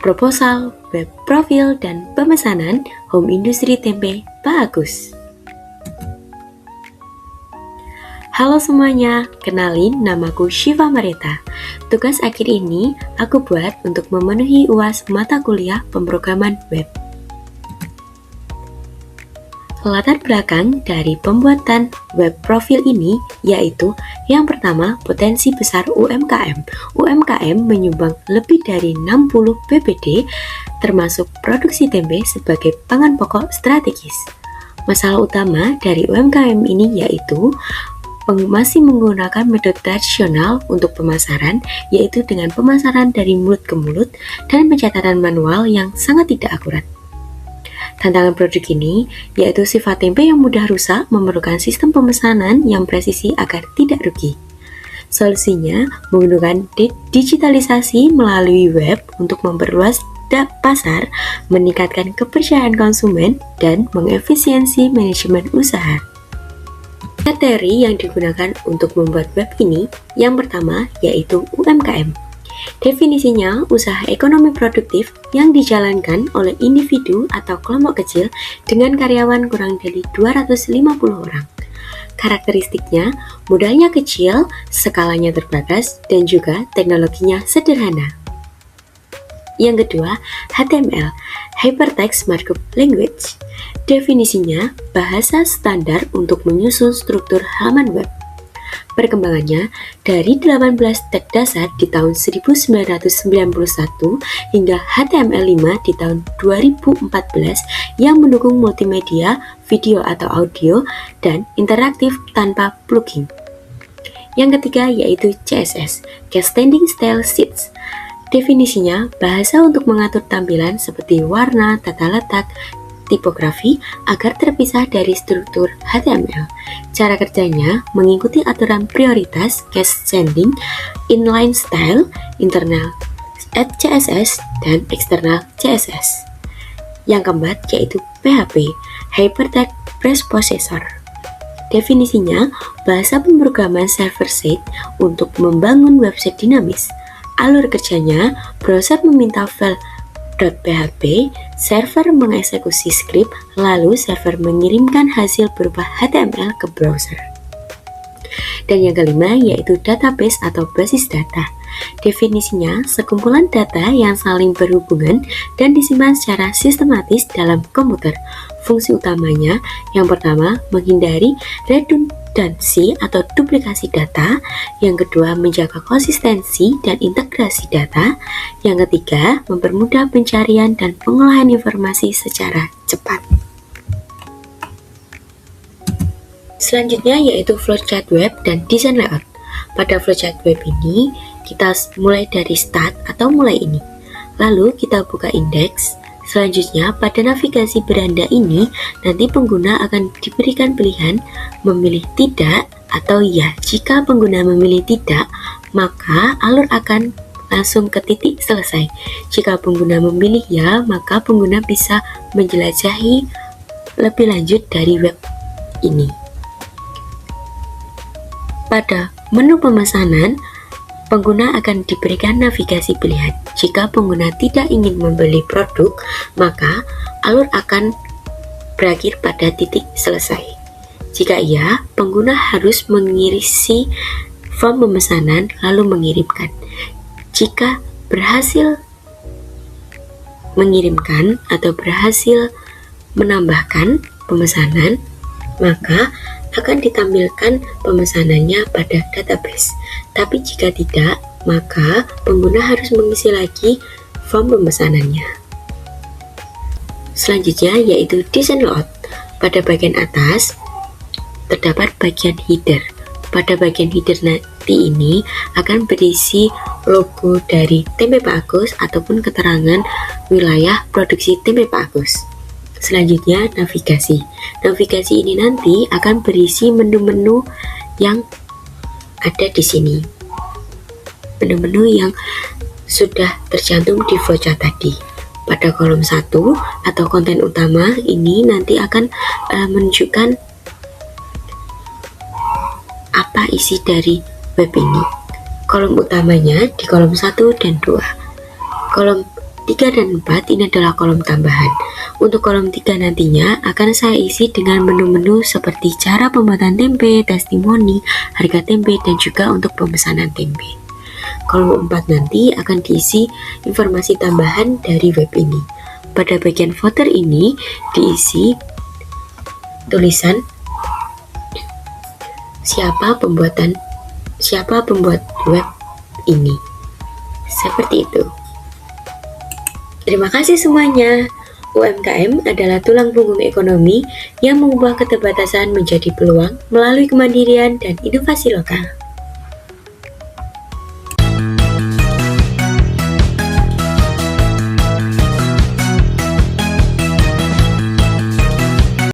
proposal, web profil, dan pemesanan home industri tempe Pak Agus. Halo semuanya, kenalin namaku Syifa Marita. Tugas akhir ini aku buat untuk memenuhi UAS mata kuliah pemrograman web. Latar belakang dari pembuatan web profil ini yaitu yang pertama, potensi besar UMKM. UMKM menyumbang lebih dari 60 PBD termasuk produksi tempe sebagai pangan pokok strategis. Masalah utama dari UMKM ini yaitu masih menggunakan metode tradisional untuk pemasaran, yaitu dengan pemasaran dari mulut ke mulut dan pencatatan manual yang sangat tidak akurat. Tantangan produk ini yaitu sifat tempe yang mudah rusak memerlukan sistem pemesanan yang presisi agar tidak rugi. Solusinya menggunakan digitalisasi melalui web untuk memperluas pasar, meningkatkan kepercayaan konsumen, dan mengefisiensi manajemen usaha. Materi yang digunakan untuk membuat web ini yang pertama yaitu UMKM. Definisinya usaha ekonomi produktif yang dijalankan oleh individu atau kelompok kecil dengan karyawan kurang dari 250 orang. Karakteristiknya modalnya kecil, skalanya terbatas, dan juga teknologinya sederhana. Yang kedua, HTML, Hypertext Markup Language. Definisinya, bahasa standar untuk menyusun struktur halaman web. Perkembangannya, dari 18 tag dasar di tahun 1991 hingga HTML5 di tahun 2014 yang mendukung multimedia, video atau audio, dan interaktif tanpa plugin. Yang ketiga yaitu CSS, Cascading Style Sheets. Definisinya, bahasa untuk mengatur tampilan seperti warna, tata letak, tipografi agar terpisah dari struktur HTML. Cara kerjanya mengikuti aturan prioritas, cascading, inline style, internal CSS, dan eksternal CSS. Yang keempat yaitu PHP, Hypertext Preprocessor. Definisinya, bahasa pemrograman server-side untuk membangun website dinamis. Alur kerjanya, browser meminta file .php, server mengeksekusi script, lalu server mengirimkan hasil berupa HTML ke browser. Dan yang kelima yaitu database atau basis data. Definisinya, sekumpulan data yang saling berhubungan dan disimpan secara sistematis dalam komputer. Fungsi utamanya, yang pertama, menghindari redundansi atau duplikasi data. Yang kedua, menjaga konsistensi dan integrasi data. Yang ketiga, mempermudah pencarian dan pengolahan informasi secara cepat. Selanjutnya yaitu flowchart web dan desain layout. Pada flowchart web ini, kita mulai dari start atau mulai ini. Lalu kita buka indeks. Selanjutnya, pada navigasi beranda ini, nanti pengguna akan diberikan pilihan memilih tidak atau ya. Jika pengguna memilih tidak, maka alur akan langsung ke titik selesai. Jika pengguna memilih ya, maka pengguna bisa menjelajahi lebih lanjut dari web ini. Pada menu pemesanan, pengguna akan diberikan navigasi pilihan. Jika pengguna tidak ingin membeli produk, maka alur akan berakhir pada titik selesai. Jika iya, pengguna harus mengisi form pemesanan lalu mengirimkan. Jika berhasil mengirimkan atau berhasil menambahkan pemesanan, maka akan ditampilkan pemesanannya pada database. Tapi jika tidak, maka pengguna harus mengisi lagi form pemesanannya. Selanjutnya yaitu desain layout. Pada bagian atas terdapat bagian header. Pada bagian header nanti ini akan berisi logo dari tempe Pak Agus ataupun keterangan wilayah produksi tempe Pak Agus. Selanjutnya navigasi. Navigasi ini nanti akan berisi menu-menu yang ada di sini. Menu-menu yang sudah tercantum di flowchart tadi. Pada kolom 1 atau konten utama ini nanti akan menunjukkan apa isi dari web ini. Kolom utamanya di kolom 1 dan 2. Kolom 3 dan 4 ini adalah kolom tambahan. Untuk kolom 3 nantinya akan saya isi dengan menu-menu seperti cara pembuatan tempe, testimoni, harga tempe, dan juga untuk pemesanan tempe. Kolom 4 nanti akan diisi informasi tambahan dari web ini. Pada bagian footer ini diisi tulisan siapa pembuat web ini. Seperti itu. Terima kasih semuanya. UMKM adalah tulang punggung ekonomi yang mengubah keterbatasan menjadi peluang melalui kemandirian dan inovasi lokal.